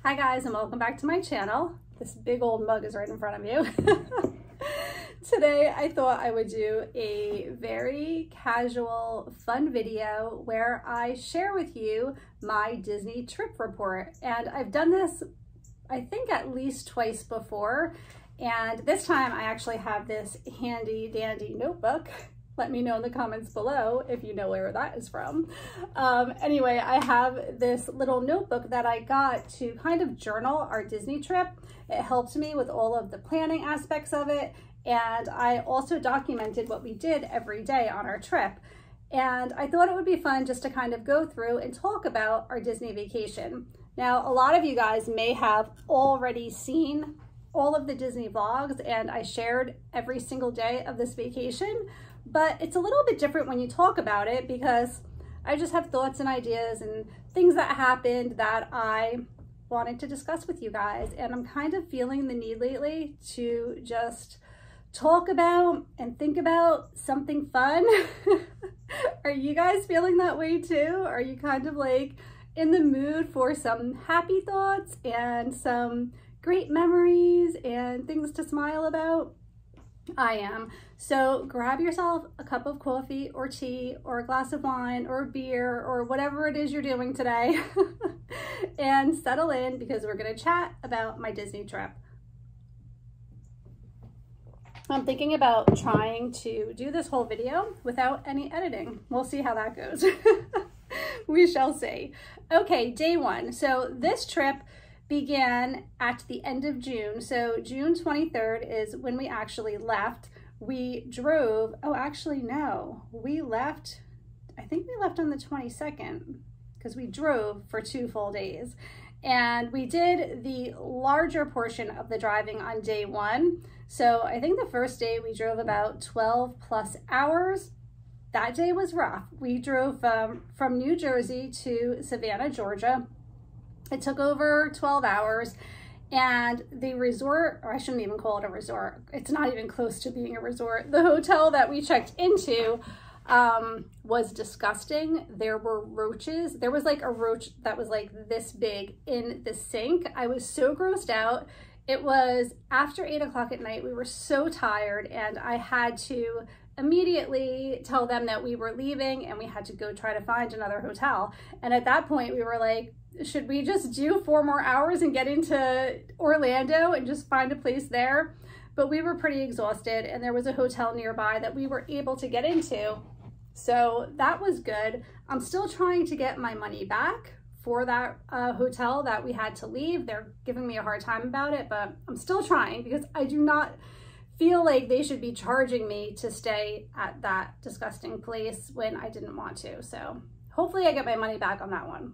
Hi guys, and welcome back to my channel. This big old mug is right in front of you. Today I thought I would do a very casual, fun video where I share with you my Disney trip report. And I've done this, I think, at least twice before. And this time I actually have this handy dandy notebook. Let me know in the comments below if you know where that is from. Anyway, I have this little notebook that I got to kind of journal our Disney trip. It helped me with all of the planning aspects of it. And I also documented what we did every day on our trip. And I thought it would be fun just to kind of go through and talk about our Disney vacation. Now, a lot of you guys may have already seen all of the Disney vlogs, and I shared every single day of this vacation. But it's a little bit different when you talk about it because I just have thoughts and ideas and things that happened that I wanted to discuss with you guys. And I'm kind of feeling the need lately to just talk about and think about something fun. Are you guys feeling that way too? Are you kind of like in the mood for some happy thoughts and some great memories and things to smile about? I am. So grab yourself a cup of coffee or tea or a glass of wine or beer or whatever it is you're doing today and settle in because we're going to chat about my Disney trip. I'm thinking about trying to do this whole video without any editing. We'll see how that goes. We shall see. Okay, day one. So this trip began at the end of June. So June 23rd is when we actually left. We drove, oh, actually, no, we left, I think we left on the 22nd because we drove for 2 full days. And we did the larger portion of the driving on day one. So I think the first day we drove about 12 plus hours. That day was rough. We drove from New Jersey to Savannah, Georgia. It took over 12 hours, and the resort, or I shouldn't even call it a resort, it's not even close to being a resort. The hotel that we checked into was disgusting. There were roaches. There was like a roach that was like this big in the sink. I was so grossed out. It was after 8 o'clock at night. We were so tired, and I had to immediately tell them that we were leaving and we had to go try to find another hotel. And at that point we were like, should we just do 4 more hours and get into Orlando and just find a place there? But we were pretty exhausted, and there was a hotel nearby that we were able to get into. So that was good. I'm still trying to get my money back for that hotel that we had to leave. They're giving me a hard time about it, but I'm still trying because I do not feel like they should be charging me to stay at that disgusting place when I didn't want to. So hopefully I get my money back on that one.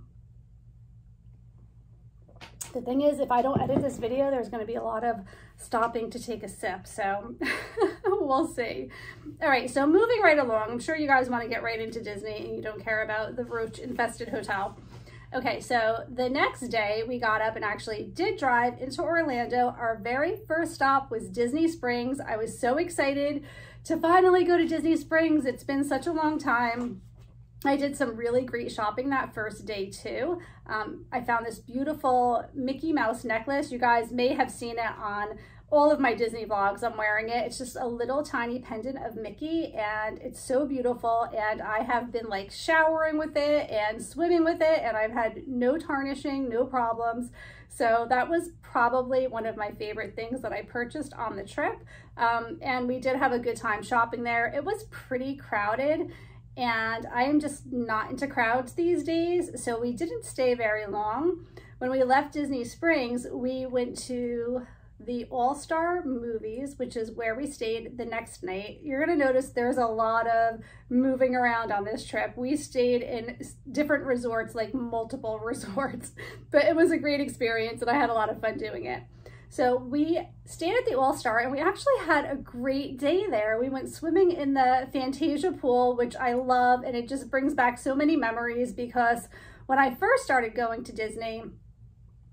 The thing is, if I don't edit this video, there's going to be a lot of stopping to take a sip. So we'll see. All right, so moving right along, I'm sure you guys want to get right into Disney and you don't care about the roach infested hotel. Okay, so the next day we got up and actually did drive into Orlando. Our very first stop was Disney Springs. I was so excited to finally go to Disney Springs. It's been such a long time. I did some really great shopping that first day too. I found this beautiful Mickey Mouse necklace. You guys may have seen it on all of my Disney vlogs. I'm wearing it. It's just a little tiny pendant of Mickey, and it's so beautiful. And I have been like showering with it and swimming with it, and I've had no tarnishing, no problems. So that was probably one of my favorite things that I purchased on the trip. And we did have a good time shopping there. It was pretty crowded, and I am just not into crowds these days, so we didn't stay very long. When we left Disney Springs, we went to the All-Star Movies, which is where we stayed the next night. You're gonna notice there's a lot of moving around on this trip. We stayed in different resorts, like multiple resorts, but it was a great experience and I had a lot of fun doing it. So we stayed at the All-Star and we actually had a great day there. We went swimming in the Fantasia pool, which I love, and it just brings back so many memories because when I first started going to Disney,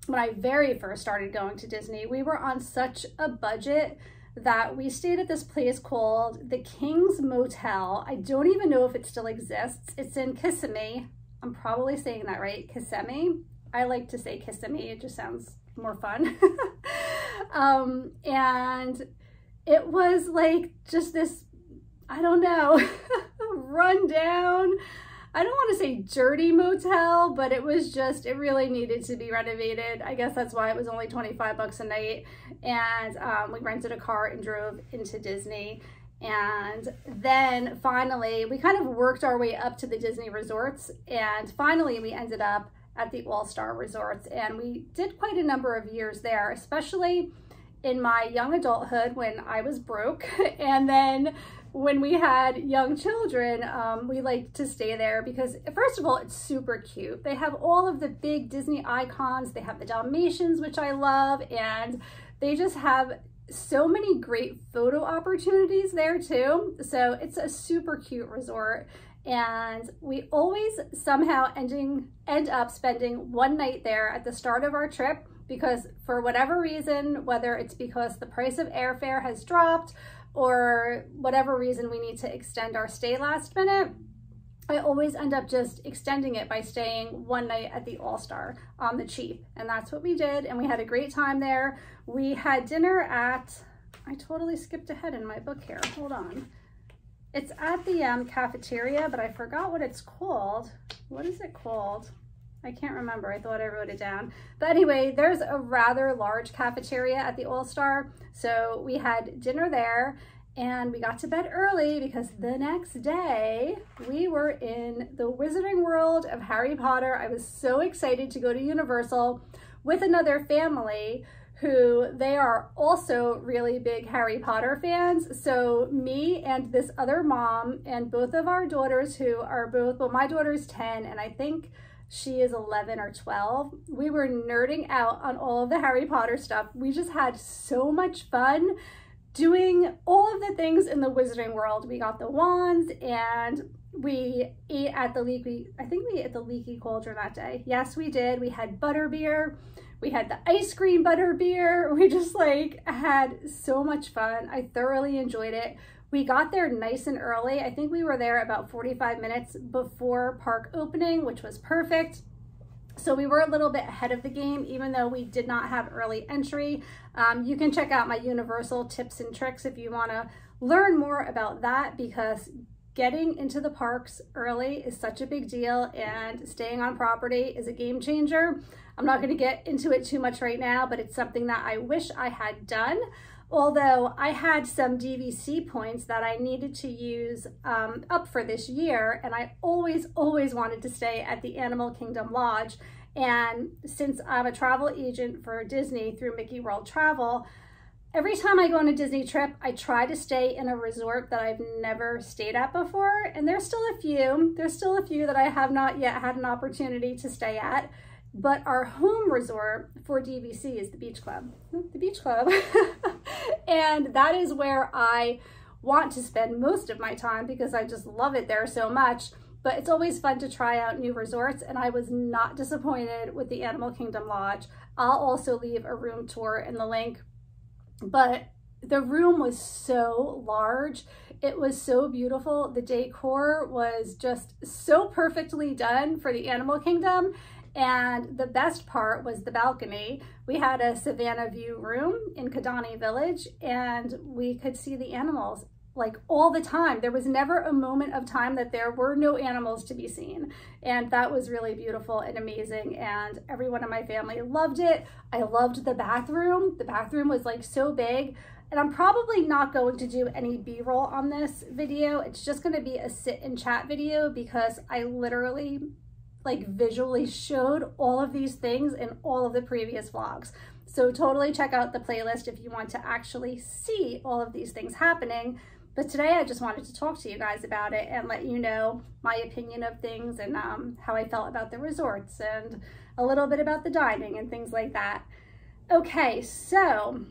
when I very first started going to Disney, we were on such a budget that we stayed at this place called the King's Motel. I don't even know if it still exists. It's in Kissimmee. I'm probably saying that right, Kissimmee. I like to say Kissimmee, it just sounds more fun. And it was like just this, I don't know, run down, I don't want to say dirty motel, but it was just, it really needed to be renovated. I guess that's why it was only 25 bucks a night. And we rented a car and drove into Disney. And then finally, we kind of worked our way up to the Disney resorts. And finally, we ended up at the All-Star Resorts. And we did quite a number of years there, especially in my young adulthood when I was broke. And then when we had young children, we liked to stay there because, first of all, it's super cute. They have all of the big Disney icons. They have the Dalmatians, which I love, and they just have so many great photo opportunities there too. So it's a super cute resort. And we always somehow end up spending one night there at the start of our trip because for whatever reason, whether it's because the price of airfare has dropped or whatever reason we need to extend our stay last minute, I always end up just extending it by staying one night at the All-Star on the cheap. And that's what we did. And we had a great time there. We had dinner at, I totally skipped ahead in my book here. Hold on. It's at the cafeteria, but I forgot what it's called. What is it called? I can't remember. I thought I wrote it down. But anyway, there's a rather large cafeteria at the All-Star. So we had dinner there and we got to bed early because the next day we were in the Wizarding World of Harry Potter. I was so excited to go to Universal with another family who they are also really big Harry Potter fans. So me and this other mom and both of our daughters who are both, well, my daughter's 10 and I think she is 11 or 12. We were nerding out on all of the Harry Potter stuff. We just had so much fun doing all of the things in the Wizarding World. We got the wands and we ate at the Leaky, I think we ate at the Leaky Cauldron that day. Yes, we did. We had butterbeer. We had the ice cream butterbeer. We just like had so much fun. I thoroughly enjoyed it. We got there nice and early. I think we were there about 45 minutes before park opening, which was perfect. So we were a little bit ahead of the game, even though we did not have early entry. You can check out my Universal tips and tricks if you want to learn more about that, because getting into the parks early is such a big deal and staying on property is a game changer. I'm not going to get into it too much right now, but it's something that I wish I had done. Although I had some DVC points that I needed to use up for this year, and I always wanted to stay at the Animal Kingdom Lodge. And since I'm a travel agent for Disney through Mickey World Travel, every time I go on a Disney trip, I try to stay in a resort that I've never stayed at before. And there's still a few that I have not yet had an opportunity to stay at. But our home resort for DVC is the Beach Club. The Beach Club. And that is where I want to spend most of my time because I just love it there so much. But it's always fun to try out new resorts, and I was not disappointed with the Animal Kingdom Lodge. I'll also leave a room tour in the link. But the room was so large. It was so beautiful. The decor was just so perfectly done for the Animal Kingdom. And the best part was the balcony. We had a Savannah view room in Kidani Village, and we could see the animals like all the time. There was never a moment of time that there were no animals to be seen. And that was really beautiful and amazing. And everyone in my family loved it. I loved the bathroom. The bathroom was like so big. And I'm probably not going to do any B-roll on this video. It's just going to be a sit and chat video because I literally like visually showed all of these things in all of the previous vlogs. So totally check out the playlist if you want to actually see all of these things happening. But today I just wanted to talk to you guys about it and let you know my opinion of things and how I felt about the resorts and a little bit about the dining and things like that. Okay, so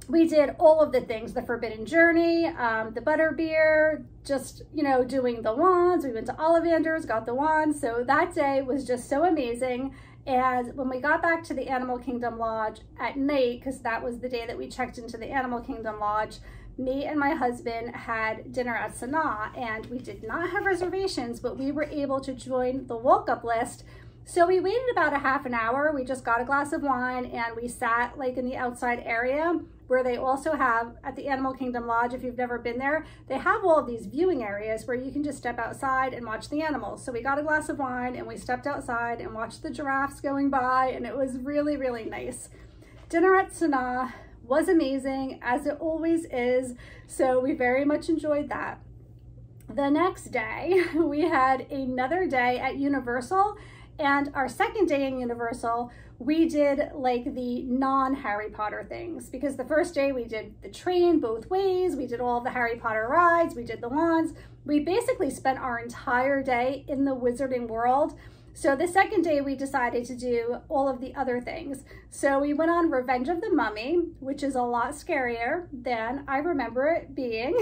we did all of the things, the Forbidden Journey, the butterbeer, just, you know, doing the wands. We went to Ollivander's, got the wands. So that day was just so amazing. And when we got back to the Animal Kingdom Lodge at night, because that was the day that we checked into the Animal Kingdom Lodge, me and my husband had dinner at Sanaa, and we did not have reservations, but we were able to join the walk-up list So we waited about a half an hour. We just got a glass of wine and we sat like in the outside area where they also have at the Animal Kingdom Lodge, if you've never been there, they have all of these viewing areas where you can just step outside and watch the animals. So we got a glass of wine and we stepped outside and watched the giraffes going by, and it was really, really nice. Dinner at Sanaa was amazing, as it always is, so we very much enjoyed that. The next day, we had another day at Universal, and our second day in Universal, we did like the non-Harry Potter things, because the first day we did the train both ways, we did all the Harry Potter rides, we did the wands. We basically spent our entire day in the Wizarding World. So the second day we decided to do all of the other things. So we went on Revenge of the Mummy, which is a lot scarier than I remember it being.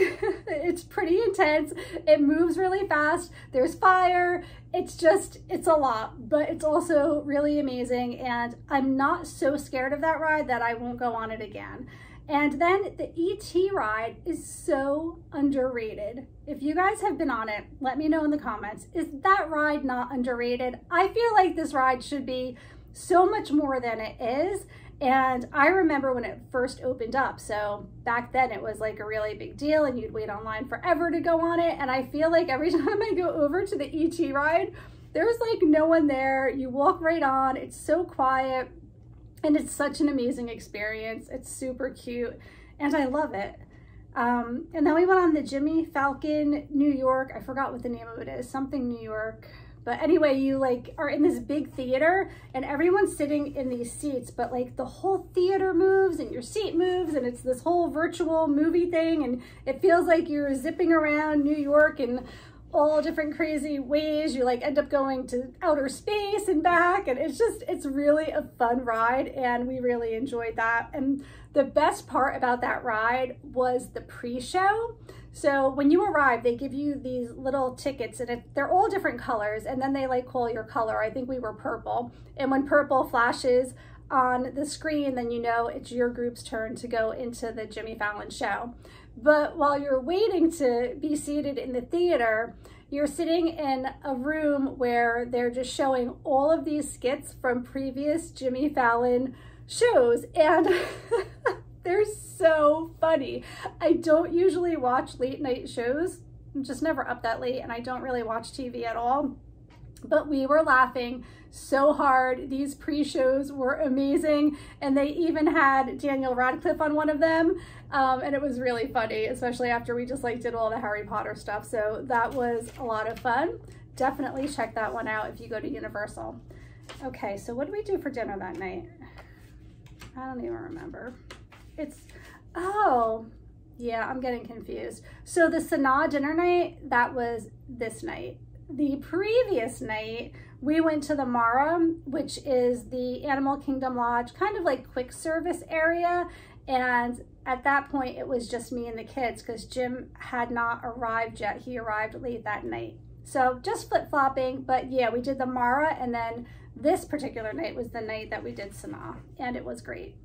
It's pretty intense. It moves really fast. There's fire. It's a lot, but it's also really amazing. And I'm not so scared of that ride that I won't go on it again. And then the E.T. ride is so underrated. If you guys have been on it, let me know in the comments. Is that ride not underrated? I feel like this ride should be so much more than it is. And I remember when it first opened up. So back then it was like a really big deal and you'd wait online forever to go on it. And I feel like every time I go over to the E.T. ride, there's like no one there. You walk right on. It's so quiet. And it's such an amazing experience. It's super cute and I love it. And then we went on the Jimmy Falcon New York. I forgot what the name of it is, something New York. But anyway, you like are in this big theater and everyone's sitting in these seats, but like the whole theater moves and your seat moves and it's this whole virtual movie thing. And it feels like you're zipping around New York and all different crazy ways. You like end up going to outer space and back, and it's really a fun ride and we really enjoyed that. And the best part about that ride was the pre-show. So when you arrive, they give you these little tickets and they're all different colors, and then they like call your color. I think we were purple, and when purple flashes on the screen, then you know it's your group's turn to go into the Jimmy Fallon show. But while you're waiting to be seated in the theater, you're sitting in a room where they're just showing all of these skits from previous Jimmy Fallon shows, and they're so funny. I don't usually watch late night shows. I'm just never up that late, and I don't really watch TV at all. But we were laughing so hard. These pre-shows were amazing, and they even had Daniel Radcliffe on one of them, and it was really funny, especially after we just like did all the Harry Potter stuff. So that was a lot of fun. Definitely check that one out if you go to Universal. Okay, so what did we do for dinner that night? I don't even remember. Oh yeah, I'm getting confused. So the Sanaa dinner night, that was this night. The previous night, we went to the Mara, which is the Animal Kingdom Lodge, kind of like quick service area. And at that point, it was just me and the kids because Jim had not arrived yet. He arrived late that night. So just flip-flopping, but yeah, we did the Mara, and then this particular night was the night that we did Sanaa, and it was great.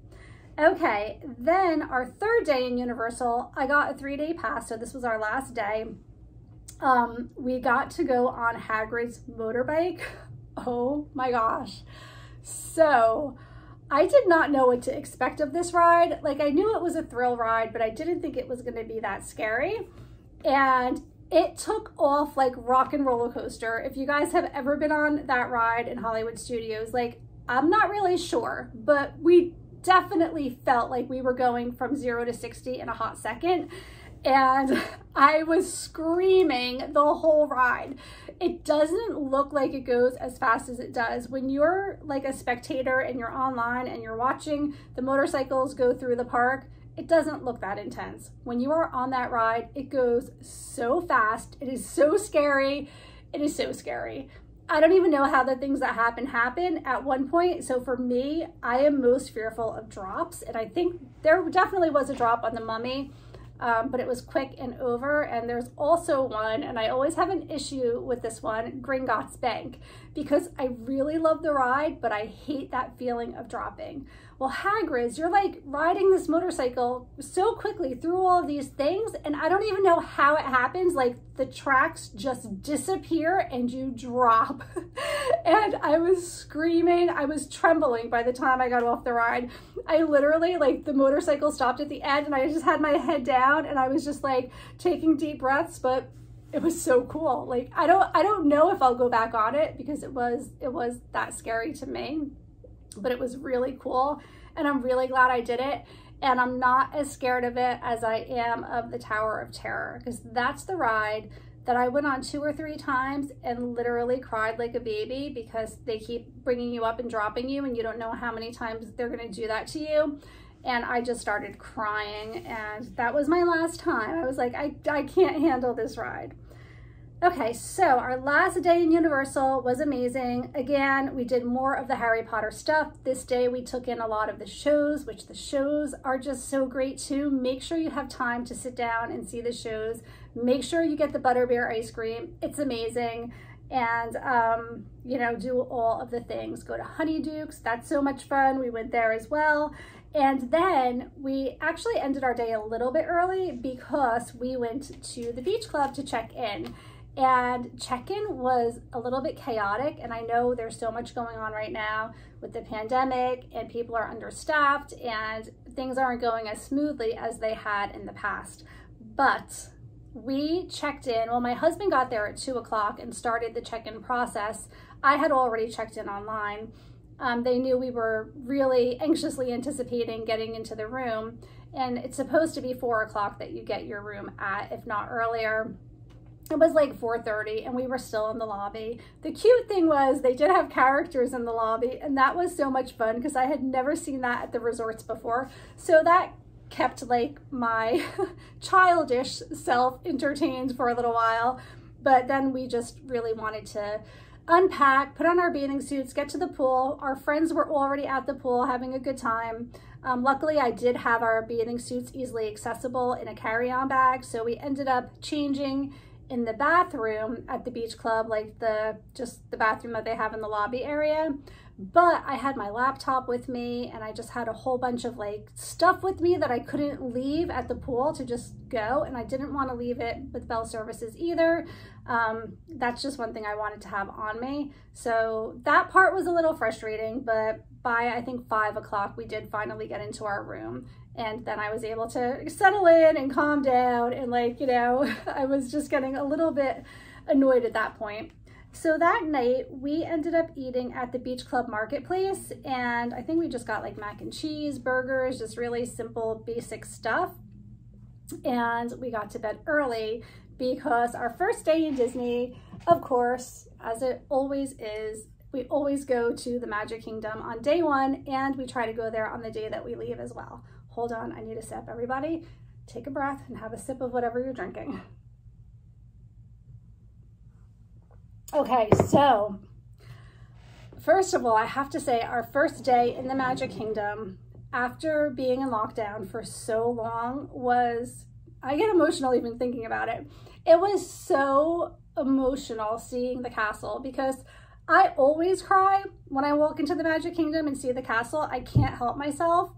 Okay, then our third day in Universal, I got a 3-day pass, so this was our last day. We got to go on Hagrid's motorbike. Oh my gosh. So I did not know what to expect of this ride. Like, I knew it was a thrill ride, but I didn't think it was going to be that scary. And it took off like Rock and Roller Coaster. If you guys have ever been on that ride in Hollywood Studios, like, I'm not really sure, but we definitely felt like we were going from 0 to 60 in a hot second. And I was screaming the whole ride. It doesn't look like it goes as fast as it does. When you're like a spectator and you're online and you're watching the motorcycles go through the park, it doesn't look that intense. When you are on that ride, it goes so fast. It is so scary. It is so scary. I don't even know how the things that happen at one point. So for me, I am most fearful of drops. And I think there definitely was a drop on the Mummy. but it was quick and over. And there's also one, and I always have an issue with this one, Gringotts Bank, because I really love the ride, but I hate that feeling of dropping. Well, Hagrid's, you're like riding this motorcycle so quickly through all of these things, and I don't even know how it happens. Like the tracks just disappear and you drop. And I was screaming, I was trembling by the time I got off the ride. I literally, like, the motorcycle stopped at the end and I just had my head down and I was just like taking deep breaths, but it was so cool. Like, I don't know if I'll go back on it because it was that scary to me. But it was really cool and I'm really glad I did it. And I'm not as scared of it as I am of the Tower of Terror, because that's the ride that I went on 2 or 3 times and literally cried like a baby because they keep bringing you up and dropping you and you don't know how many times they're going to do that to you. And I just started crying, and that was my last time. I was like, I can't handle this ride. Okay, so our last day in Universal was amazing. Again, we did more of the Harry Potter stuff. This day we took in a lot of the shows, which the shows are just so great too. Make sure you have time to sit down and see the shows. Make sure you get the butterbeer ice cream. It's amazing. And, you know, do all of the things. Go to Honeydukes. That's so much fun. We went there as well. And then we actually ended our day a little bit early because we went to the beach club to check in. And check-in was a little bit chaotic, and I know there's so much going on right now with the pandemic and people are understaffed and things aren't going as smoothly as they had in the past. But we checked in, well, my husband got there at 2 o'clock and started the check-in process. I had already checked in online. They knew we were really anxiously anticipating getting into the room, and it's supposed to be 4 o'clock that you get your room at, if not earlier. It was like 4:30 and we were still in the lobby. The cute thing was they did have characters in the lobby, and that was so much fun because I had never seen that at the resorts before. So that kept like my childish self entertained for a little while. But then we just really wanted to unpack, put on our bathing suits, get to the pool. Our friends were already at the pool having a good time. Luckily, I did have our bathing suits easily accessible in a carry-on bag. So we ended up changing in the bathroom at the beach club, like just the bathroom that they have in the lobby area. But I had my laptop with me and I just had a whole bunch of like stuff with me that I couldn't leave at the pool to just go, and I didn't want to leave it with bell services either. That's just one thing I wanted to have on me. So that part was a little frustrating, but by I think 5 o'clock we did finally get into our room. And then I was able to settle in and calm down, and like, you know, I was just getting a little bit annoyed at that point. So that night we ended up eating at the Beach Club Marketplace, and I think we just got like mac and cheese, burgers, just really simple basic stuff. And we got to bed early because our first day in Disney, of course, as it always is, we always go to the Magic Kingdom on day 1, and we try to go there on the day that we leave as well. Hold on, I need a sip. Everybody, take a breath and have a sip of whatever you're drinking. Okay, so first of all, I have to say our first day in the Magic Kingdom after being in lockdown for so long was, I get emotional even thinking about it. It was so emotional seeing the castle because I always cry when I walk into the Magic Kingdom and see the castle. I can't help myself.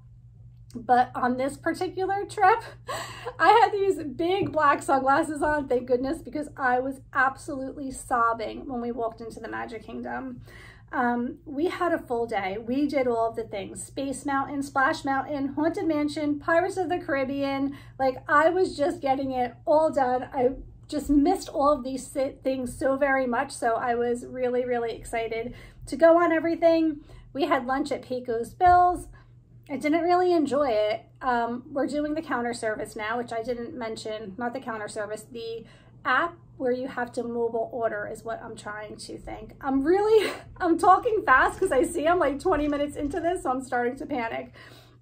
But on this particular trip, I had these big black sunglasses on, thank goodness, because I was absolutely sobbing when we walked into the Magic Kingdom. We had a full day. We did all of the things: Space Mountain, Splash Mountain, Haunted Mansion, Pirates of the Caribbean. Like, I was just getting it all done. I just missed all of these things so very much. So I was really, really excited to go on everything. We had lunch at Pecos Bill's. I didn't really enjoy it. We're doing the counter service now, which I didn't mention, not the counter service, the app where you have to mobile order is what I'm trying to think. I'm talking fast because I see I'm like 20 minutes into this, so I'm starting to panic.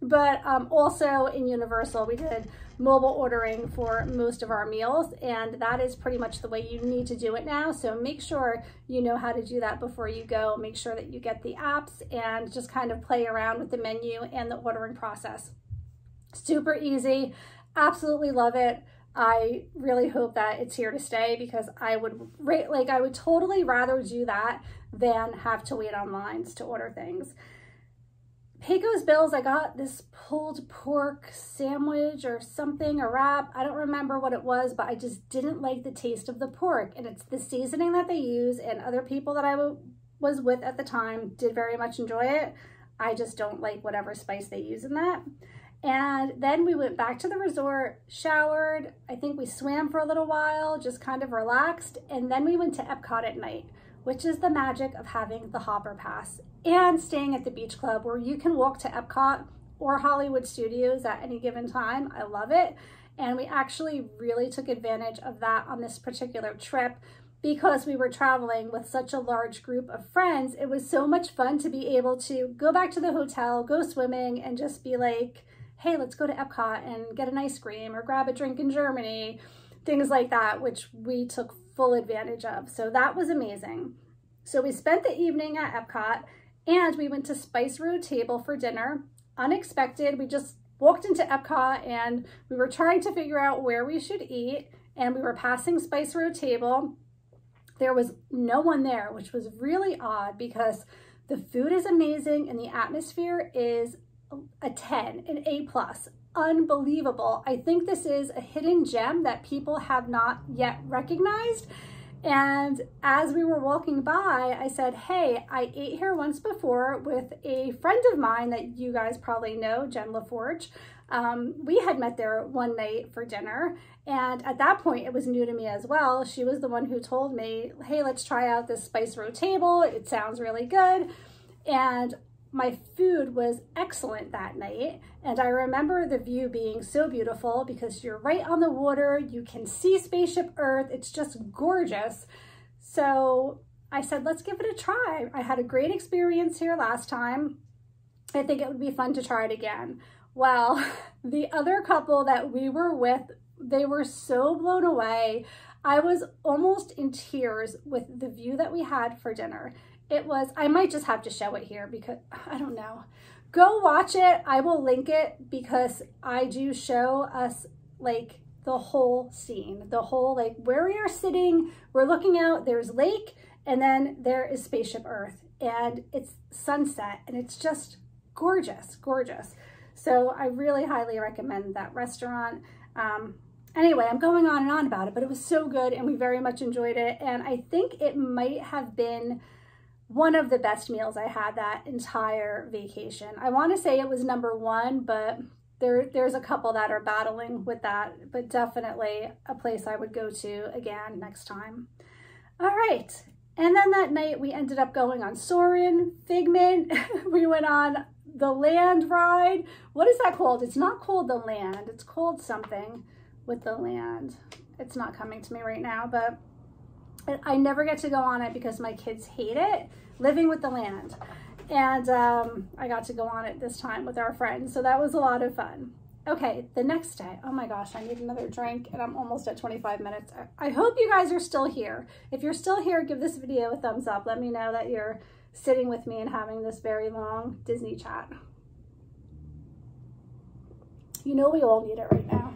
But also in Universal, we did mobile ordering for most of our meals, and that is pretty much the way you need to do it now. So make sure you know how to do that before you go. Make sure that you get the apps and just kind of play around with the menu and the ordering process. Super easy. Absolutely love it. I really hope that it's here to stay because I would totally rather do that than have to wait on lines to order things. Pecos Bill's, I got this pulled pork sandwich or something, a wrap. I don't remember what it was, but I just didn't like the taste of the pork. And it's the seasoning that they use, and other people that I was with at the time did very much enjoy it. I just don't like whatever spice they use in that. And then we went back to the resort, showered. I think we swam for a little while, just kind of relaxed. And then we went to Epcot at night, which is the magic of having the Hopper Pass and staying at the beach club where you can walk to Epcot or Hollywood Studios at any given time. I love it. And we actually really took advantage of that on this particular trip because we were traveling with such a large group of friends. It was so much fun to be able to go back to the hotel, go swimming, and just be like, hey, let's go to Epcot and get an ice cream or grab a drink in Germany, things like that, which we took full advantage of. So that was amazing. So we spent the evening at Epcot and we went to Spice Road Table for dinner. Unexpected, we just walked into Epcot and we were trying to figure out where we should eat, and we were passing Spice Road Table. There was no one there, which was really odd because the food is amazing and the atmosphere is a 10, an A+. Unbelievable. I think this is a hidden gem that people have not yet recognized. And as we were walking by, I said, hey, I ate here once before with a friend of mine that you guys probably know, Jen LaForge. We had met there one night for dinner. And at that point, it was new to me as well. She was the one who told me, hey, let's try out this Spice Road Table. It sounds really good. And my food was excellent that night. And I remember the view being so beautiful because you're right on the water. You can see Spaceship Earth. It's just gorgeous. So I said, let's give it a try. I had a great experience here last time. I think it would be fun to try it again. Well, the other couple that we were with, they were so blown away. I was almost in tears with the view that we had for dinner. It was, I might just have to show it here because I don't know. Go watch it. I will link it because I do show us like the whole scene, the whole, like where we are sitting, we're looking out, there's lake, and then there is Spaceship Earth, and it's sunset, and it's just gorgeous, gorgeous. So I really highly recommend that restaurant. Anyway, I'm going on and on about it, but it was so good and we very much enjoyed it. And I think it might have been one of the best meals I had that entire vacation. I want to say it was #1, but there's a couple that are battling with that, but definitely a place I would go to again next time. All right. And then that night we ended up going on Soarin', Figment. We went on the land ride. What is that called? It's not called the land. It's called something with the land. It's not coming to me right now, but I never get to go on it because my kids hate it, Living with the Land. And I got to go on it this time with our friends. So that was a lot of fun. Okay, the next day, oh my gosh, I need another drink and I'm almost at 25 minutes. I hope you guys are still here. If you're still here, give this video a thumbs up. Let me know that you're sitting with me and having this very long Disney chat. You know we all need it right now.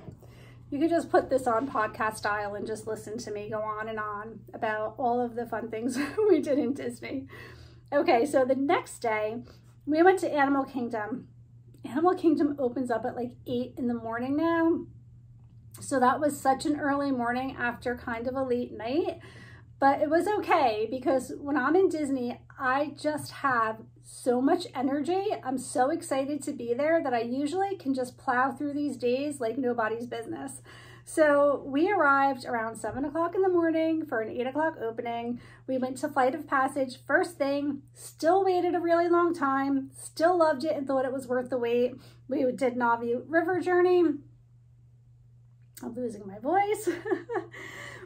You could just put this on podcast style and just listen to me go on and on about all of the fun things we did in Disney. Okay, so the next day, we went to Animal Kingdom. Animal Kingdom opens up at like 8 in the morning now. So that was such an early morning after kind of a late night. But it was okay because when I'm in Disney, I just have so much energy. I'm so excited to be there that I usually can just plow through these days like nobody's business. So we arrived around 7 o'clock in the morning for an 8 o'clock opening. We went to Flight of Passage first thing, still waited a really long time, still loved it and thought it was worth the wait. We did Navi River Journey. I'm losing my voice.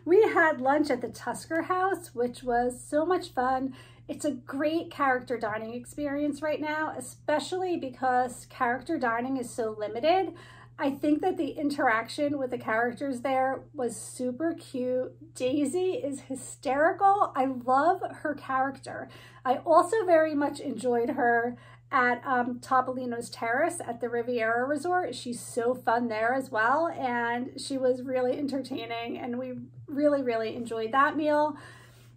We had lunch at the Tusker House, which was so much fun. It's a great character dining experience right now, especially because character dining is so limited. I think that the interaction with the characters there was super cute. Daisy is hysterical. I love her character. I also very much enjoyed her at Topolino's Terrace at the Riviera Resort. She's so fun there as well, and she was really entertaining, and we really, really enjoyed that meal.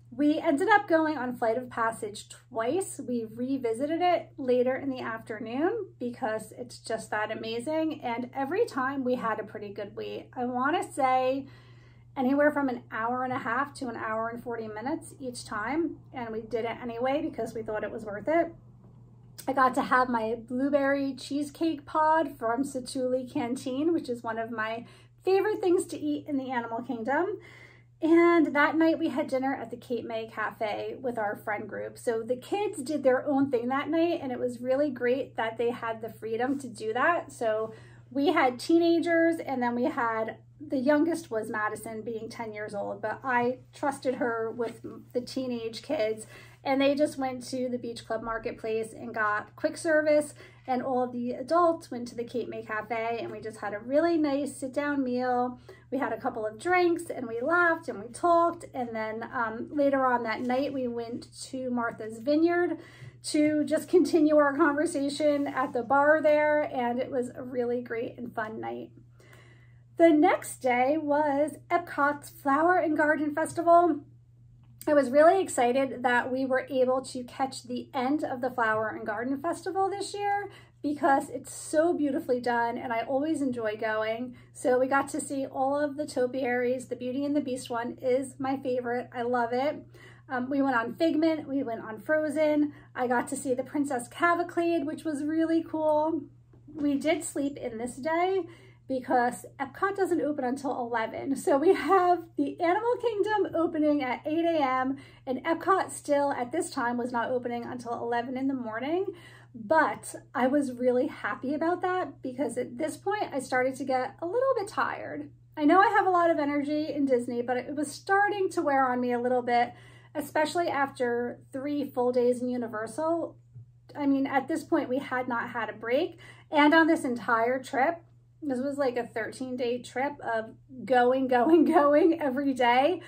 We ended up going on Flight of Passage twice. We revisited it later in the afternoon because it's just that amazing, and every time we had a pretty good wait. I want to say anywhere from an hour and a half to an hour and 40 minutes each time, and we did it anyway because we thought it was worth it. I got to have my blueberry cheesecake pod from Satuli Canteen, which is one of my favorite things to eat in the animal kingdom. And that night we had dinner at the Cape May Cafe with our friend group. So the kids did their own thing that night, and it was really great that they had the freedom to do that. So we had teenagers, and then we had, the youngest was Madison, being 10 years old, but I trusted her with the teenage kids, and they just went to the Beach Club Marketplace and got quick service, and all of the adults went to the Cape May Cafe, and we just had a really nice sit-down meal. We had a couple of drinks, and we laughed, and we talked, and then later on that night, we went to Martha's Vineyard to just continue our conversation at the bar there, and it was a really great and fun night. The next day was Epcot's Flower and Garden Festival. I was really excited that we were able to catch the end of the Flower and Garden Festival this year because it's so beautifully done, and I always enjoy going. So we got to see all of the topiaries. The Beauty and the Beast one is my favorite. I love it. We went on Figment, we went on Frozen. I got to see the Princess Cavalcade, which was really cool. We did sleep in this day because Epcot doesn't open until 11. So we have the Animal Kingdom opening at 8 a.m. and Epcot still at this time was not opening until 11 in the morning. But I was really happy about that because at this point I started to get a little bit tired. I know I have a lot of energy in Disney, but it was starting to wear on me a little bit, especially after 3 full days in Universal. I mean, at this point we had not had a break, and on this entire trip, this was like a 13-day trip of going every day.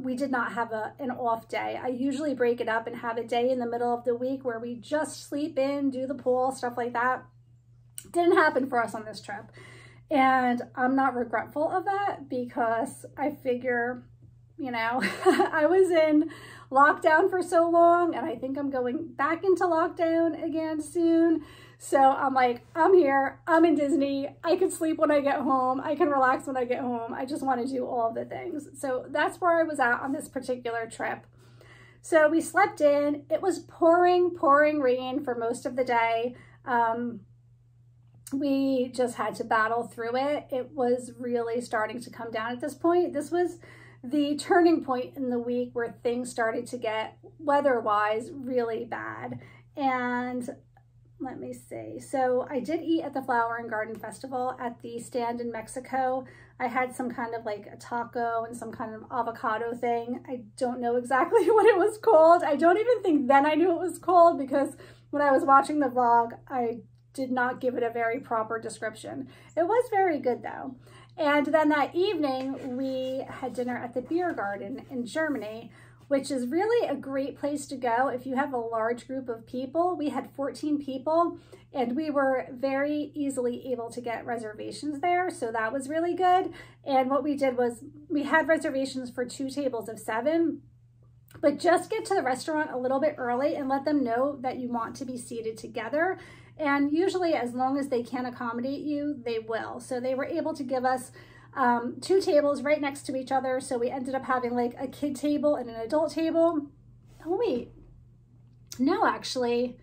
We did not have an off day. I usually break it up and have a day in the middle of the week where we just sleep in, do the pool, stuff like that. Didn't happen for us on this trip. And I'm not regretful of that because I figure, you know, I was in lockdown for so long, and I think I'm going back into lockdown again soon. So I'm like, I'm here, I'm in Disney, I can sleep when I get home, I can relax when I get home, I just want to do all of the things. So that's where I was at on this particular trip. So we slept in, it was pouring rain for most of the day. We just had to battle through it. It was really starting to come down at this point. This was the turning point in the week where things started to get, weather-wise, really bad. And let me see. So I did eat at the Flower and Garden Festival at the stand in Mexico. I had some kind of like a taco and some kind of avocado thing. I don't know exactly what it was called. I don't even think then I knew it was called because when I was watching the vlog, I did not give it a very proper description. It was very good though. And then that evening we had dinner at the Beer Garden in Germany, which is really a great place to go if you have a large group of people. We had 14 people and we were very easily able to get reservations there. So that was really good. And what we did was we had reservations for 2 tables of 7, but just get to the restaurant a little bit early and let them know that you want to be seated together. And usually as long as they can accommodate you, they will. So they were able to give us 2 tables right next to each other. So we ended up having like a kid table and an adult table. Oh wait, no, actually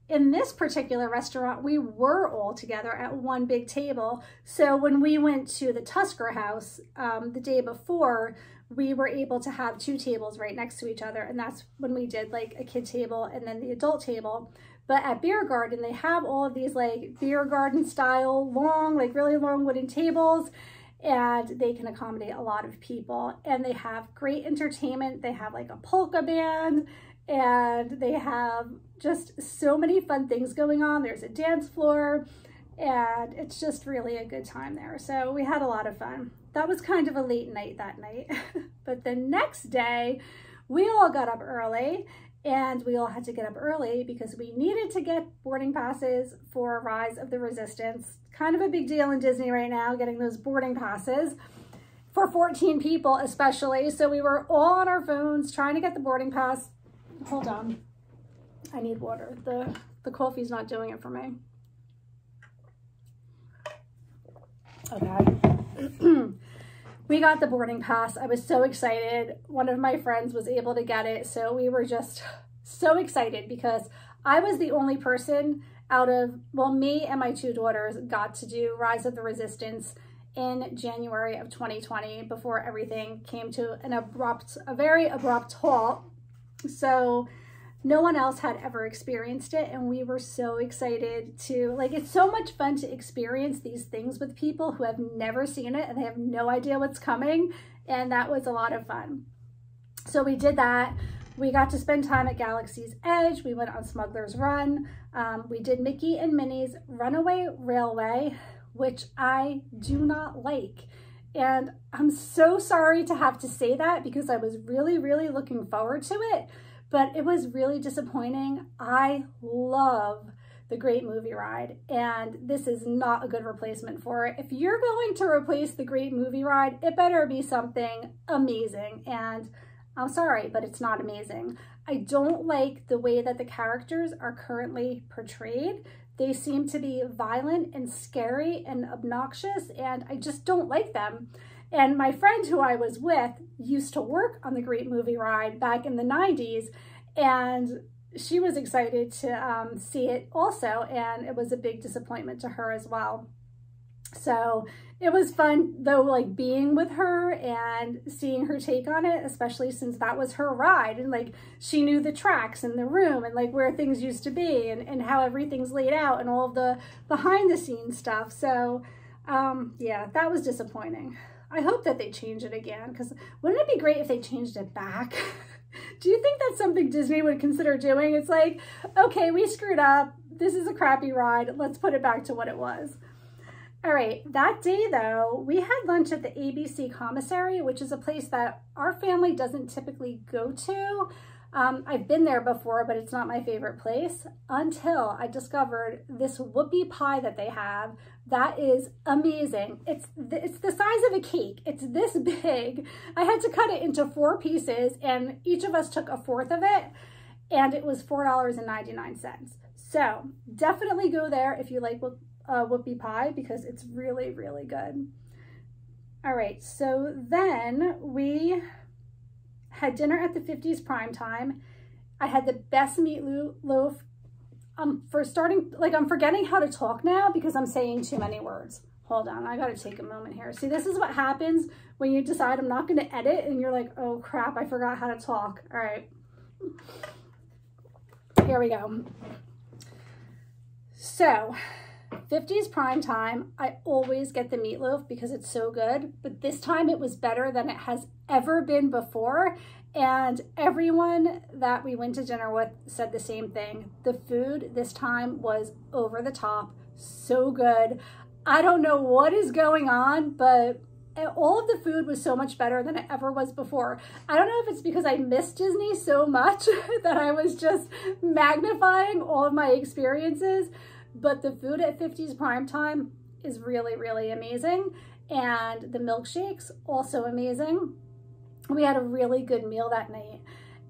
in this particular restaurant, we were all together at one big table. So when we went to the Tusker House the day before, we were able to have 2 tables right next to each other. And that's when we did like a kid table and then the adult table. But at Beer Garden, they have all of these like beer garden style long, like really long wooden tables, and they can accommodate a lot of people. And they have great entertainment. They have like a polka band, and they have just so many fun things going on. There's a dance floor, and it's just really a good time there. So we had a lot of fun. That was kind of a late night that night. But the next day, we all got up early and we all had to get up early because we needed to get boarding passes for Rise of the Resistance. Kind of a big deal in Disney right now, getting those boarding passes for 14 people especially. So we were all on our phones trying to get the boarding pass. Hold on, I need water. The coffee's not doing it for me. Okay. We got the boarding pass. I was so excited. One of my friends was able to get it. So we were just so excited because I was the only person out of, well, me and my two daughters got to do Rise of the Resistance in January of 2020 before everything came to a very abrupt halt. So no one else had ever experienced it, and we were so excited to, like, it's so much fun to experience these things with people who have never seen it and they have no idea what's coming, and that was a lot of fun. So we did that. We got to spend time at Galaxy's Edge. We went on Smuggler's Run. We did Mickey and Minnie's Runaway Railway, which I do not like. And I'm so sorry to have to say that because I was really, really looking forward to it. But it was really disappointing. I love the Great Movie Ride, and this is not a good replacement for it. If you're going to replace the Great Movie Ride, it better be something amazing, and I'm sorry, but it's not amazing. I don't like the way that the characters are currently portrayed. They seem to be violent and scary and obnoxious, and I just don't like them. And my friend who I was with used to work on the Great Movie Ride back in the 90s, and she was excited to see it also, and it was a big disappointment to her as well. So it was fun though, like being with her and seeing her take on it, especially since that was her ride, and like she knew the tracks and the room and like where things used to be and how everything's laid out and all of the behind the scenes stuff. So yeah, that was disappointing. I hope that they change it again, because wouldn't it be great if they changed it back? Do you think that's something Disney would consider doing? It's like, okay, we screwed up. This is a crappy ride. Let's put it back to what it was. All right, that day though, we had lunch at the ABC Commissary, which is a place that our family doesn't typically go to. I've been there before, but it's not my favorite place until I discovered this whoopie pie that they have. That is amazing. It's the size of a cake. It's this big. I had to cut it into 4 pieces, and each of us took a fourth of it, and it was $4.99. So definitely go there if you like whoopie pie, because it's really, really good. All right, so then we had dinner at the 50s Primetime. I had the best meatloaf. For starting, like, I'm forgetting how to talk now because I'm saying too many words. Hold on, I gotta take a moment here. See, this is what happens when you decide I'm not gonna edit and you're like, oh crap, I forgot how to talk. All right, here we go. So, 50s Primetime, I always get the meatloaf because it's so good, but this time it was better than it has ever been before. And everyone that we went to dinner with said the same thing. The food this time was over the top, so good. I don't know what is going on, but all of the food was so much better than it ever was before. I don't know if it's because I missed Disney so much that I was just magnifying all of my experiences, but the food at 50s Primetime is really, really amazing. And the milkshakes, also amazing. We had a really good meal that night.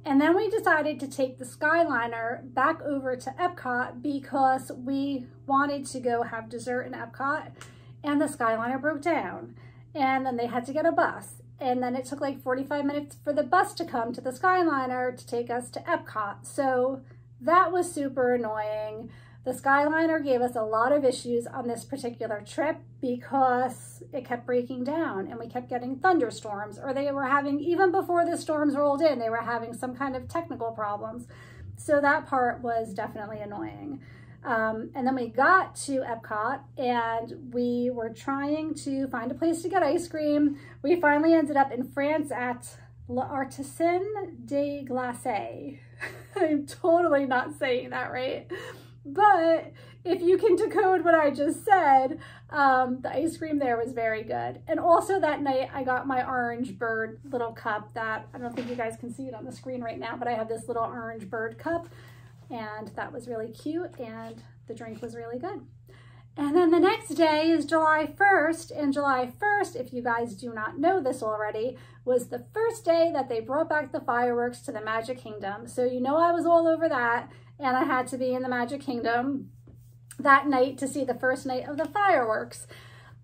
And then we decided to take the Skyliner back over to Epcot because we wanted to go have dessert in Epcot, and the Skyliner broke down. And then they had to get a bus. And then it took like 45 minutes for the bus to come to the Skyliner to take us to Epcot. So that was super annoying. The Skyliner gave us a lot of issues on this particular trip because it kept breaking down and we kept getting thunderstorms, or they were having, even before the storms rolled in, they were having some kind of technical problems. So that part was definitely annoying. And then we got to Epcot and we were trying to find a place to get ice cream. We finally ended up in France at L'Artisan de Glace. I'm totally not saying that right. But if you can decode what I just said, the ice cream there was very good. And also that night I got my orange bird little cup that, I don't think you guys can see it on the screen right now, but I have this little orange bird cup, and that was really cute, and the drink was really good. And then the next day is July 1st, and July 1st, if you guys do not know this already, was the first day that they brought back the fireworks to the Magic Kingdom. So you know I was all over that, and I had to be in the Magic Kingdom that night to see the first night of the fireworks.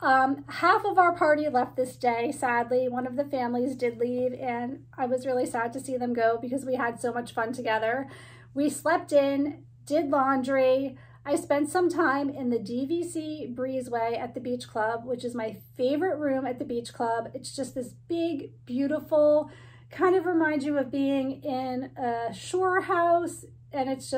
Half of our party left this day, sadly. One of the families did leave, and I was really sad to see them go because we had so much fun together. We slept in, did laundry. I spent some time in the DVC Breezeway at the Beach Club, which is my favorite room at the Beach Club. It's just this big, beautiful, kind of reminds you of being in a shore house, and it's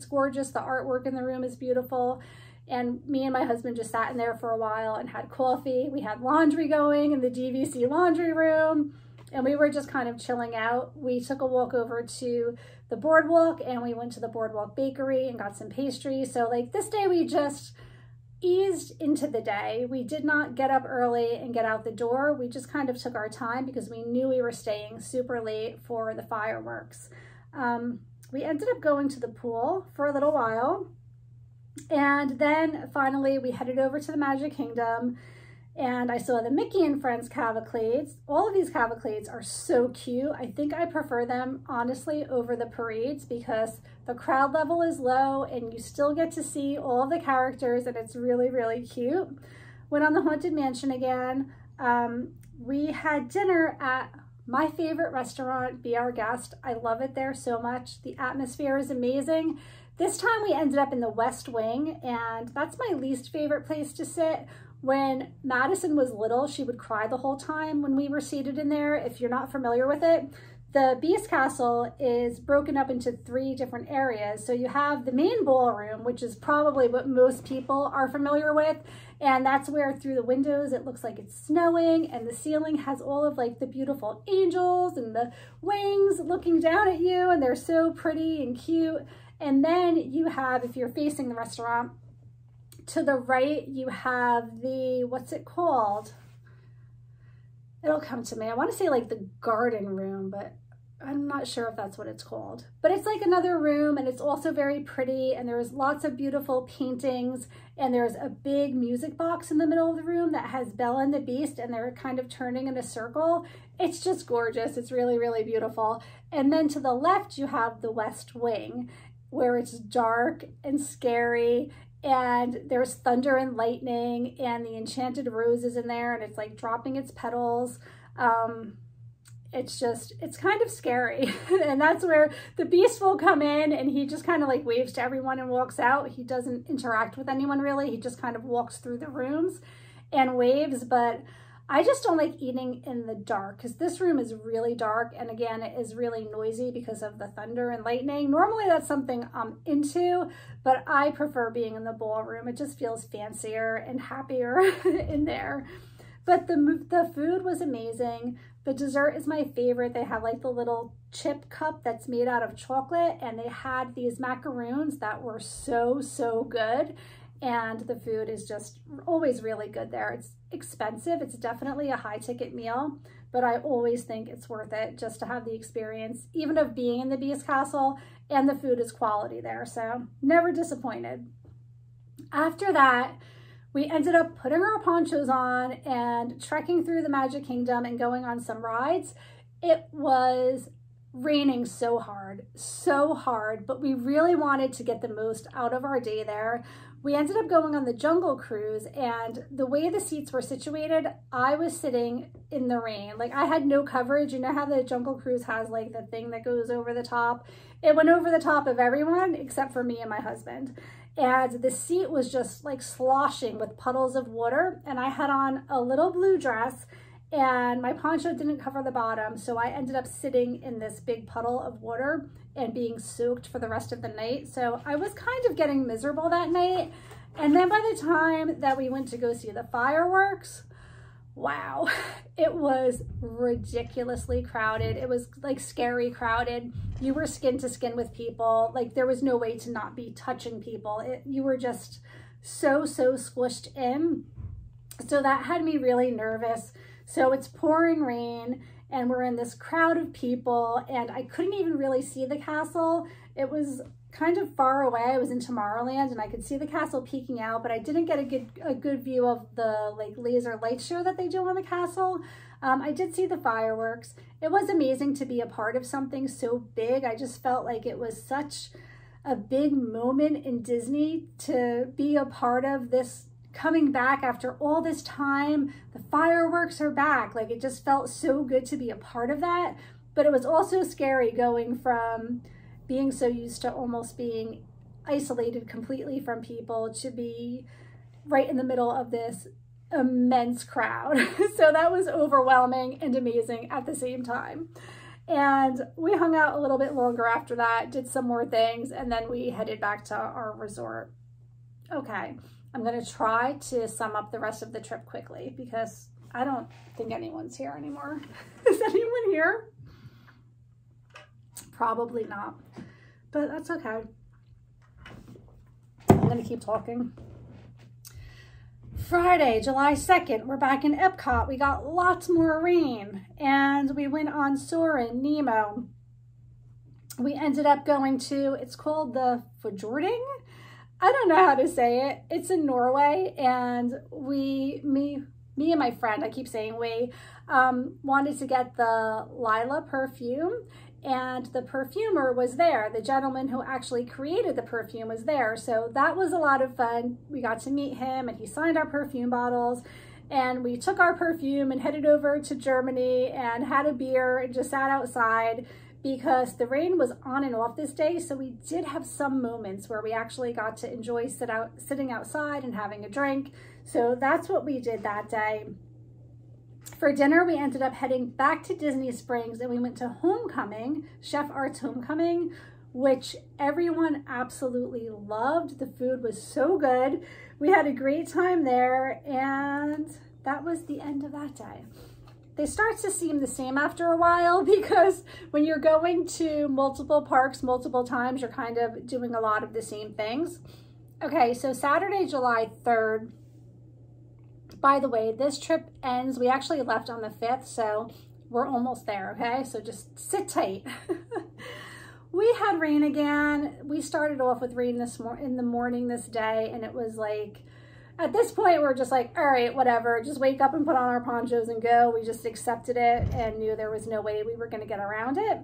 gorgeous. The artwork in the room is beautiful. And me and my husband just sat in there for a while and had coffee. We had laundry going in the DVC laundry room, and we were just kind of chilling out. We took a walk over to the boardwalk, and we went to the boardwalk bakery and got some pastry. So like this day we just eased into the day. We did not get up early and get out the door. We just kind of took our time because we knew we were staying super late for the fireworks. We ended up going to the pool for a little while, and then finally we headed over to the Magic Kingdom, and I saw the Mickey and Friends cavalcades. All of these cavalcades are so cute. I think I prefer them, honestly, over the parades because the crowd level is low and you still get to see all of the characters, and it's really, really cute. Went on the Haunted Mansion again. We had dinner at my favorite restaurant, Be Our Guest. I love it there so much. The atmosphere is amazing. This time we ended up in the West Wing, and that's my least favorite place to sit. When Madison was little, she would cry the whole time when we were seated in there. If you're not familiar with it, the Beast Castle is broken up into 3 different areas. So you have the main ballroom, which is probably what most people are familiar with. And that's where through the windows, it looks like it's snowing, and the ceiling has all of like the beautiful angels and the wings looking down at you, and they're so pretty and cute. And then you have, if you're facing the restaurant, to the right, you have the, what's it called? It'll come to me. I want to say like the garden room, but I'm not sure if that's what it's called. But it's like another room, and it's also very pretty, and there's lots of beautiful paintings, and there's a big music box in the middle of the room that has Belle and the Beast, and they're kind of turning in a circle. It's just gorgeous. It's really, really beautiful. And then to the left, you have the West Wing, where it's dark and scary, and there's thunder and lightning, and the enchanted rose is in there, and it's like dropping its petals. It's kind of scary. And that's where the Beast will come in, and he just kind of like waves to everyone and walks out. He doesn't interact with anyone really. He just kind of walks through the rooms and waves. But I just don't like eating in the dark because this room is really dark, and again, it is really noisy because of the thunder and lightning. Normally that's something I'm into, but I prefer being in the ballroom. It just feels fancier and happier in there. But the food was amazing. The dessert is my favorite. They have like the little chip cup that's made out of chocolate, and they had these macaroons that were so, so good. And the food is just always really good there. It's expensive. It's definitely a high ticket meal, but I always think it's worth it just to have the experience, even of being in the Beast Castle, and the food is quality there. So never disappointed. After that, we ended up putting our ponchos on and trekking through the Magic Kingdom and going on some rides. It was raining so hard, but we really wanted to get the most out of our day there. We ended up going on the Jungle Cruise, and the way the seats were situated, I was sitting in the rain. Like I had no coverage. You know how the Jungle Cruise has like the thing that goes over the top? It went over the top of everyone except for me and my husband. And the seat was just like sloshing with puddles of water, and I had on a little blue dress, and my poncho didn't cover the bottom, so I ended up sitting in this big puddle of water and being soaked for the rest of the night. So I was kind of getting miserable that night. And then by the time that we went to go see the fireworks, wow, it was ridiculously crowded. It was like scary crowded. You were skin to skin with people. Like there was no way to not be touching people. You were just so squished in. So that had me really nervous. So it's pouring rain and we're in this crowd of people and I couldn't even really see the castle. It was kind of far away. I was in Tomorrowland and I could see the castle peeking out, but I didn't get a good view of the like laser light show that they do on the castle. I did see the fireworks. It was amazing to be a part of something so big. I just felt like it was such a big moment in Disney to be a part of this coming back after all this time. The fireworks are back. Like it just felt so good to be a part of that. But it was also scary going from being so used to almost being isolated completely from people to be right in the middle of this immense crowd. So that was overwhelming and amazing at the same time. And we hung out a little bit longer after that, did some more things, and then we headed back to our resort. Okay, I'm gonna try to sum up the rest of the trip quickly because I don't think anyone's here anymore. Is anyone here? Probably not, but that's okay. I'm gonna keep talking. Friday, July 2nd, we're back in Epcot. We got lots more rain and we went on Soarin', Nemo. We ended up going to, it's called the Fjording. I don't know how to say it. It's in Norway and me and my friend, I keep saying we, wanted to get the Lila perfume. And the perfumer was there. The gentleman who actually created the perfume was there. So that was a lot of fun. We got to meet him and he signed our perfume bottles and we took our perfume and headed over to Germany and had a beer and just sat outside because the rain was on and off this day. So we did have some moments where we actually got to enjoy sitting outside and having a drink. So that's what we did that day. For dinner, we ended up heading back to Disney Springs and we went to Homecoming, Chef Art's Homecoming, which everyone absolutely loved. The food was so good. We had a great time there and that was the end of that day. They start to seem the same after a while because when you're going to multiple parks multiple times, you're kind of doing a lot of the same things. Okay, so Saturday, July 3rd, by the way, this trip ends, we actually left on the 5th, so we're almost there, okay? So just sit tight. We had rain again. We started off with rain in the morning this day, and it was like, at this point, we're just like, all right, whatever, just wake up and put on our ponchos and go. We just accepted it and knew there was no way we were gonna get around it.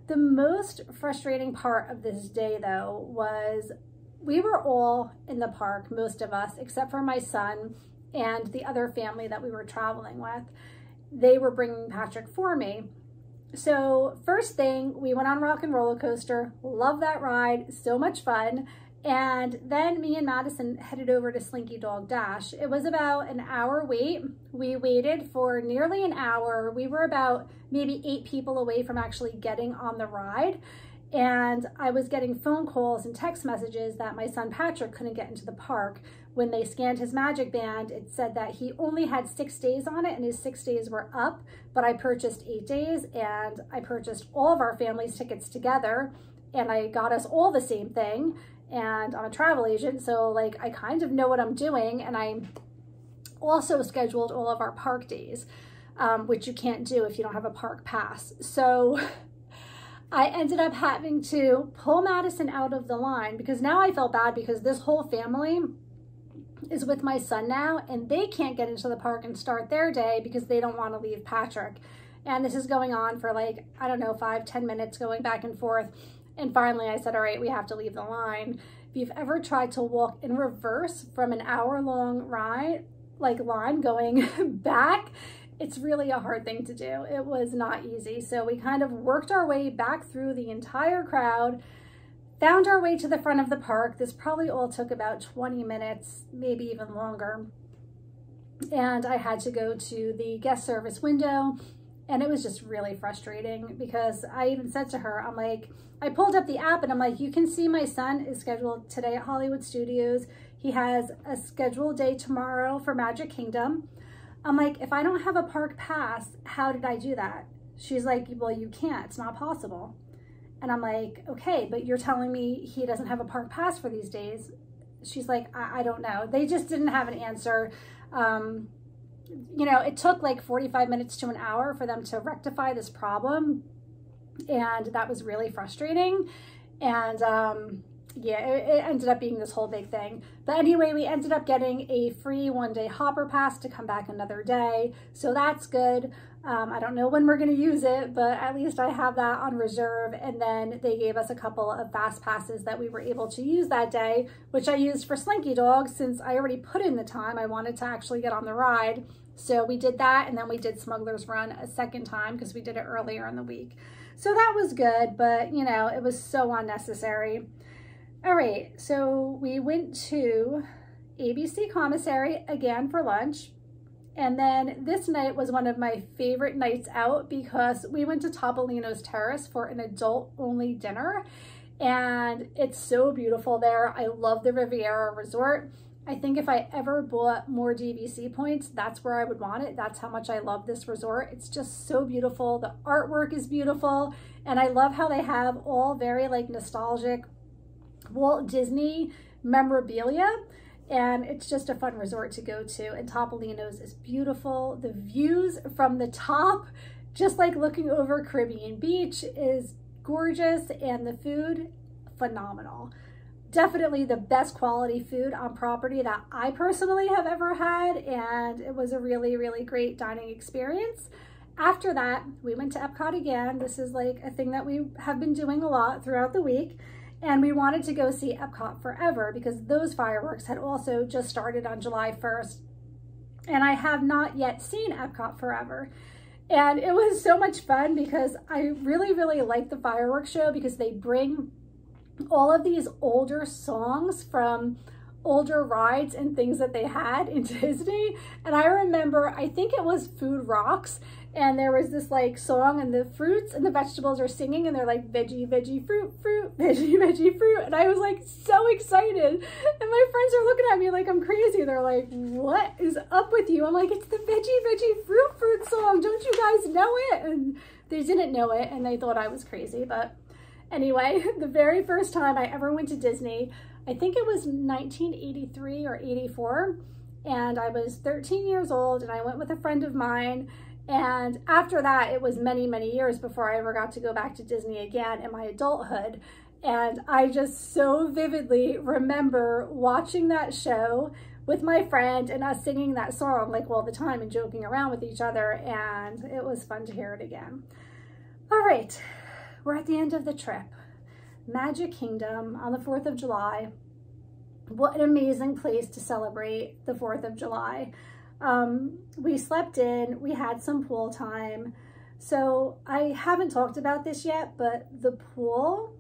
The most frustrating part of this day, though, was we were all in the park, most of us, except for my son and the other family that we were traveling with. They were bringing Patrick for me. So first thing, we went on Rock and Roller Coaster. Love that ride, so much fun. And then me and Madison headed over to Slinky Dog Dash. It was about an hour wait. We waited for nearly an hour. We were about maybe 8 people away from actually getting on the ride. And I was getting phone calls and text messages that my son Patrick couldn't get into the park. When they scanned his Magic Band, it said that he only had 6 days on it and his 6 days were up, but I purchased 8 days and I purchased all of our family's tickets together and I got us all the same thing. And I'm a travel agent, so like I kind of know what I'm doing. And I also scheduled all of our park days, which you can't do if you don't have a park pass. So I ended up having to pull Madison out of the line because now I felt bad because this whole family is with my son now and they can't get into the park and start their day because they don't want to leave Patrick. And this is going on for like, I don't know, 5-10 minutes going back and forth. And finally I said, all right, we have to leave the line. If you've ever tried to walk in reverse from an hour-long ride, like line going back, it's really a hard thing to do. It was not easy. So we kind of worked our way back through the entire crowd, found our way to the front of the park. This probably all took about 20 minutes, maybe even longer. And I had to go to the guest service window and it was just really frustrating because I even said to her, I'm like, I pulled up the app and I'm like, you can see my son is scheduled today at Hollywood Studios. He has a scheduled day tomorrow for Magic Kingdom. I'm like, if I don't have a park pass, how did I do that? She's like, well, you can't, it's not possible. And I'm like, okay, but you're telling me he doesn't have a park pass for these days. She's like, I don't know. They just didn't have an answer. You know, it took like 45 minutes to an hour for them to rectify this problem. And that was really frustrating. And yeah, it ended up being this whole big thing. But anyway, we ended up getting a free one-day hopper pass to come back another day. So that's good. I don't know when we're going to use it, but at least I have that on reserve. And then they gave us a couple of fast passes that we were able to use that day, which I used for Slinky Dog since I already put in the time. I wanted to actually get on the ride. So we did that, and then we did Smuggler's Run a second time because we did it earlier in the week. So that was good, but you know, it was so unnecessary. All right, so we went to ABC Commissary again for lunch. And then this night was one of my favorite nights out because we went to Topolino's Terrace for an adult-only dinner. And it's so beautiful there. I love the Riviera Resort. I think if I ever bought more DVC points, that's where I would want it. That's how much I love this resort. It's just so beautiful. The artwork is beautiful. And I love how they have all very like nostalgic Walt Disney memorabilia. And it's just a fun resort to go to. And Topolino's is beautiful. The views from the top, just like looking over Caribbean Beach, is gorgeous. And the food, phenomenal. Definitely the best quality food on property that I personally have ever had. And it was a really, really great dining experience. After that, we went to Epcot again. This is like a thing that we have been doing a lot throughout the week. And we wanted to go see Epcot Forever because those fireworks had also just started on July 1st. And I have not yet seen Epcot Forever. And it was so much fun because I really, really like the fireworks show because they bring all of these older songs from older rides and things that they had in Disney. And I remember, I think it was Food Rocks, and there was this like song and the fruits and the vegetables are singing and they're like veggie, veggie, fruit, fruit, veggie, veggie, fruit. And I was like so excited. And my friends are looking at me like I'm crazy. They're like, what is up with you? I'm like, it's the veggie, veggie, fruit, fruit song. Don't you guys know it? And they didn't know it and they thought I was crazy. But anyway, the very first time I ever went to Disney, I think it was 1983 or 84. And I was 13 years old and I went with a friend of mine. And after that, it was many, many years before I ever got to go back to Disney again in my adulthood. And I just so vividly remember watching that show with my friend and us singing that song like all the time and joking around with each other. And it was fun to hear it again. All right, we're at the end of the trip. Magic Kingdom on the 4th of July. What an amazing place to celebrate the 4th of July. We slept in, we had some pool time. So I haven't talked about this yet, but the pool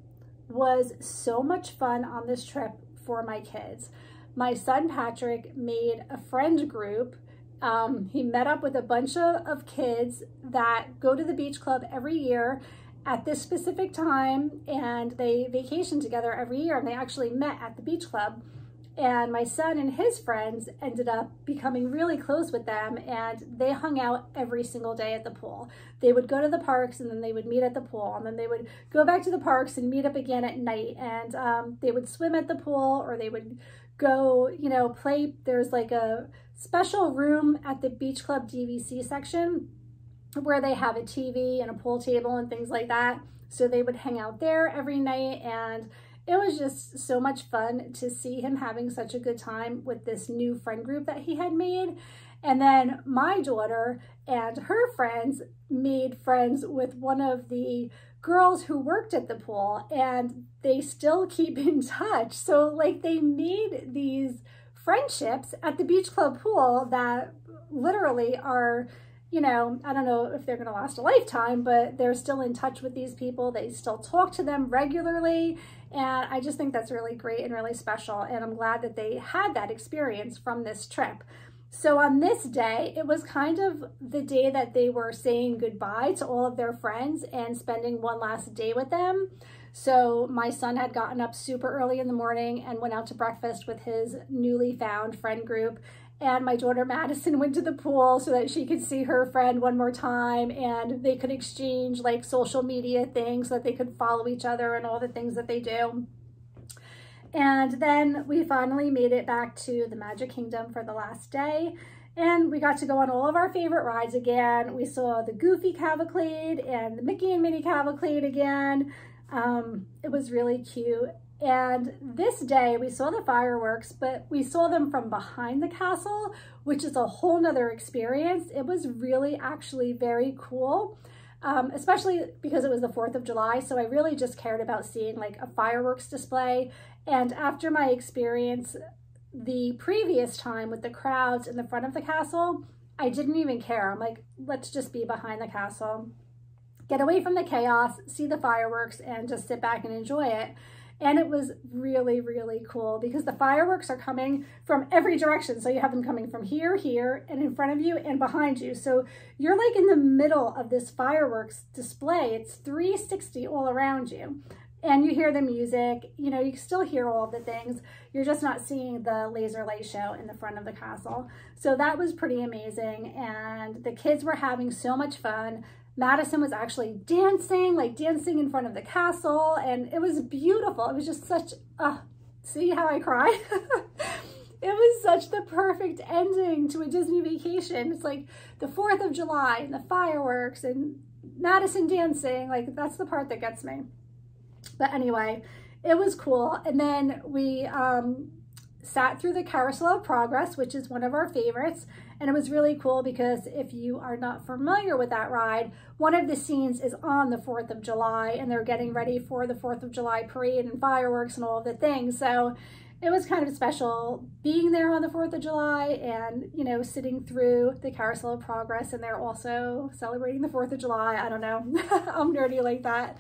was so much fun on this trip for my kids. My son Patrick made a friend group. He met up with a bunch of kids that go to the beach club every year at this specific time, and they vacation together every year, and they actually met at the beach club. And my son and his friends ended up becoming really close with them, and they hung out every single day at the pool. They would go to the parks and then they would meet at the pool, and then they would go back to the parks and meet up again at night. And they would swim at the pool, or they would go, you know, play. There's like a special room at the Beach Club DVC section where they have a TV and a pool table and things like that. So they would hang out there every night, and it was just so much fun to see him having such a good time with this new friend group that he had made. And then my daughter and her friends made friends with one of the girls who worked at the pool, and they still keep in touch. So like they made these friendships at the beach club pool that literally are, you know, I don't know if they're going to last a lifetime, but they're still in touch with these people. They still talk to them regularly. And I just think that's really great and really special. And I'm glad that they had that experience from this trip. So on this day, it was kind of the day that they were saying goodbye to all of their friends and spending one last day with them. So my son had gotten up super early in the morning and went out to breakfast with his newly found friend group. and my daughter Madison went to the pool so that she could see her friend one more time, and they could exchange like social media things so that they could follow each other and all the things that they do. And then we finally made it back to the Magic Kingdom for the last day, and we got to go on all of our favorite rides again. We saw the Goofy Cavalcade and the Mickey and Minnie Cavalcade again. It was really cute. And this day we saw the fireworks, but we saw them from behind the castle, which is a whole nother experience. It was really actually very cool, especially because it was the 4th of July. So I really just cared about seeing like a fireworks display. And after my experience the previous time with the crowds in the front of the castle, I didn't even care. I'm like, let's just be behind the castle, get away from the chaos, see the fireworks, and just sit back and enjoy it. And it was really, really cool because the fireworks are coming from every direction. So you have them coming from here, here, and in front of you and behind you. So you're like in the middle of this fireworks display. It's 360 all around you. And you hear the music, you know, you still hear all of the things. You're just not seeing the laser light show in the front of the castle. So that was pretty amazing. And the kids were having so much fun. Madison was actually dancing, like dancing in front of the castle, and it was beautiful. It was just such, see how I cry? It was such the perfect ending to a Disney vacation. It's like the 4th of July and the fireworks and Madison dancing, like that's the part that gets me. But anyway, it was cool. And then we sat through the Carousel of Progress, which is one of our favorites. And it was really cool because if you are not familiar with that ride, one of the scenes is on the 4th of July and they're getting ready for the 4th of July parade and fireworks and all of the things. So it was kind of special being there on the 4th of July and, you know, sitting through the Carousel of Progress, and they're also celebrating the 4th of July. I don't know, I'm nerdy like that.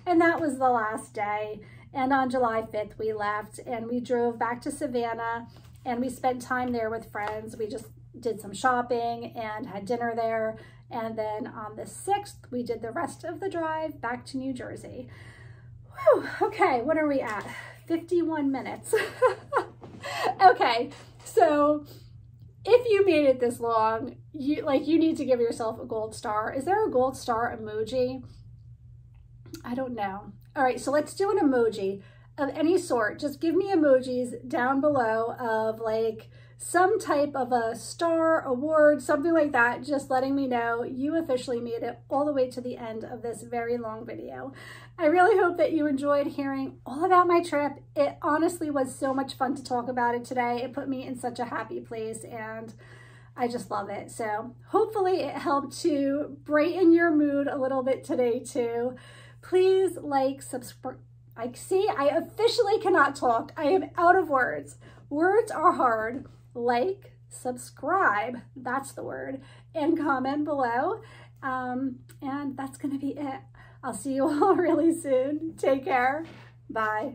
And that was the last day. And on July 5th, we left and we drove back to Savannah and we spent time there with friends. We just did some shopping and had dinner there. And then on the 6th, we did the rest of the drive back to New Jersey. Whew, okay, what are we at? 51 minutes. Okay, so if you made it this long, you need to give yourself a gold star. Is there a gold star emoji? I don't know. All right, so let's do an emoji of any sort. Just give me emojis down below of like some type of a star, award, something like that, just letting me know you officially made it all the way to the end of this very long video. I really hope that you enjoyed hearing all about my trip. It honestly was so much fun to talk about it today. It put me in such a happy place and I just love it. So hopefully it helped to brighten your mood a little bit today too. Please like, subscribe. See, I officially cannot talk. I am out of words. Words are hard. Like, subscribe, that's the word, and comment below. And that's gonna be it. I'll see you all really soon. Take care. Bye.